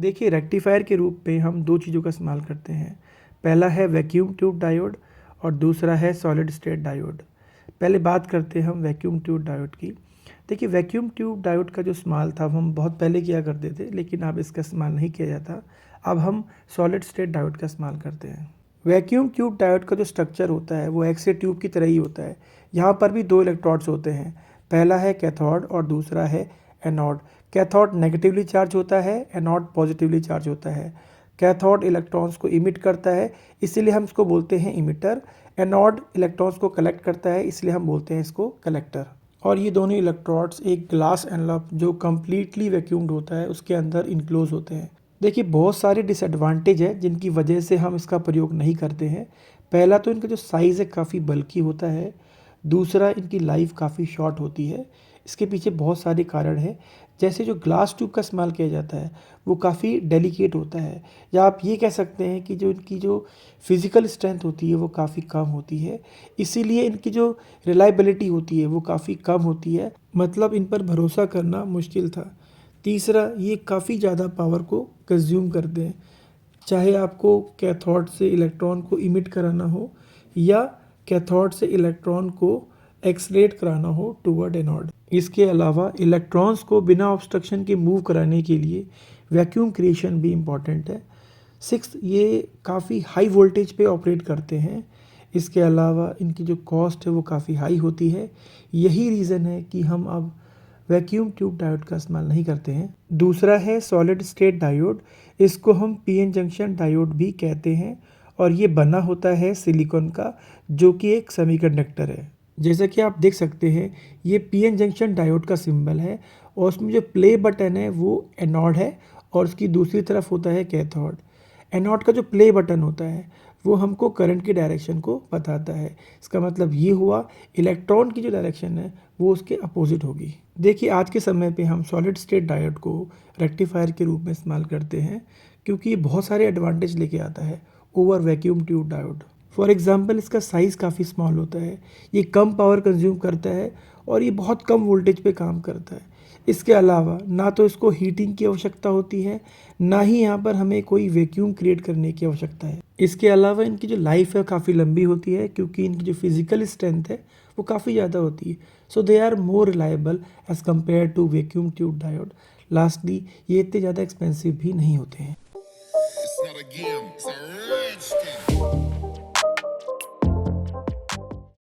देखिए रेक्टिफायर के रूप में हम दो चीज़ों का इस्तेमाल करते हैं। पहला है वैक्यूम ट्यूब डायोड और दूसरा है सॉलिड स्टेट डायोड। पहले बात करते हैं हम वैक्यूम ट्यूब डायोड की। देखिए वैक्यूम ट्यूब डायोड का जो इस्तेमाल था वो हम बहुत पहले किया करते थे, लेकिन अब इसका इस्तेमाल नहीं किया जाता। अब हम सॉलिड स्टेट डायोड का इस्तेमाल करते हैं। वैक्यूम ट्यूब डायोड का जो स्ट्रक्चर होता है वो एक्स रे ट्यूब की तरह ही होता है। यहाँ पर भी दो इलेक्ट्रोड्स होते हैं, पहला है कैथोड और दूसरा है एनोड। कैथोड नेगेटिवली चार्ज होता है, एनोड पॉजिटिवली चार्ज होता है। कैथोड इलेक्ट्रॉन्स को इमिट करता है, इसीलिए हम इसको बोलते हैं इमिटर। एनोड इलेक्ट्रॉन्स को कलेक्ट करता है, इसलिए हम बोलते हैं इसको कलेक्टर। और ये दोनों इलेक्ट्रोड्स एक ग्लास एनवलप जो कम्प्लीटली वैक्यूम्ड होता है उसके अंदर इनक्लोज होते हैं। देखिए बहुत सारे डिसएडवांटेज है जिनकी वजह से हम इसका प्रयोग नहीं करते हैं। पहला तो इनका जो साइज़ है काफ़ी बल्की होता है। दूसरा इनकी लाइफ काफ़ी शॉर्ट होती है। इसके पीछे बहुत सारे कारण हैं। जैसे जो ग्लास ट्यूब का इस्तेमाल किया जाता है वो काफ़ी डेलिकेट होता है, या आप ये कह सकते हैं कि जो इनकी जो फिज़िकल स्ट्रेंथ होती है वो काफ़ी कम होती है, इसीलिए इनकी जो रिलायबिलिटी होती है वो काफ़ी कम होती है, मतलब इन पर भरोसा करना मुश्किल था। तीसरा, ये काफ़ी ज़्यादा पावर को कंज्यूम करते हैं, चाहे आपको कैथोड से इलेक्ट्रॉन को इमिट कराना हो या कैथोड से इलेक्ट्रॉन को एक्सलेट कराना हो टूवर्ड एनोड। इसके अलावा इलेक्ट्रॉन्स को बिना ऑब्स्ट्रक्शन के मूव कराने के लिए वैक्यूम क्रिएशन भी इम्पॉर्टेंट है। सिक्स, ये काफ़ी हाई वोल्टेज पे ऑपरेट करते हैं। इसके अलावा इनकी जो कॉस्ट है वो काफ़ी हाई होती है। यही रीज़न है कि हम अब वैक्यूम ट्यूब डायोड का इस्तेमाल नहीं करते हैं। दूसरा है सॉलिड स्टेट डायोड। इसको हम पीएन जंक्शन डायोड भी कहते हैं और ये बना होता है सिलिकॉन का, जो कि एक सेमीकंडक्टर है। जैसा कि आप देख सकते हैं ये पीएन जंक्शन डायोड का सिंबल है और उसमें जो प्ले बटन है वो एनोड है और उसकी दूसरी तरफ होता है कैथोड। एनोड का जो प्ले बटन होता है वो हमको करंट की डायरेक्शन को बताता है। इसका मतलब ये हुआ इलेक्ट्रॉन की जो डायरेक्शन है वो उसके अपोजिट होगी। देखिए आज के समय पे हम सॉलिड स्टेट डायोड को रेक्टिफायर के रूप में इस्तेमाल करते हैं क्योंकि ये बहुत सारे एडवांटेज लेके आता है over vacuum tube diode. For example इसका साइज़ काफ़ी स्मॉल होता है, ये कम पावर कंज्यूम करता है और ये बहुत कम वोल्टेज पे काम करता है। इसके अलावा ना तो इसको हीटिंग की आवश्यकता होती है, ना ही यहाँ पर हमें कोई वैक्यूम क्रिएट करने की आवश्यकता है। इसके अलावा इनकी जो लाइफ है काफ़ी लंबी होती है क्योंकि इनकी जो फिजिकल स्ट्रेंथ है वो काफ़ी ज़्यादा होती है। So they are more reliable as compare to vacuum tube diode. Lastly, ये इतने ज़्यादा एक्सपेंसिव भी नहीं होते हैं।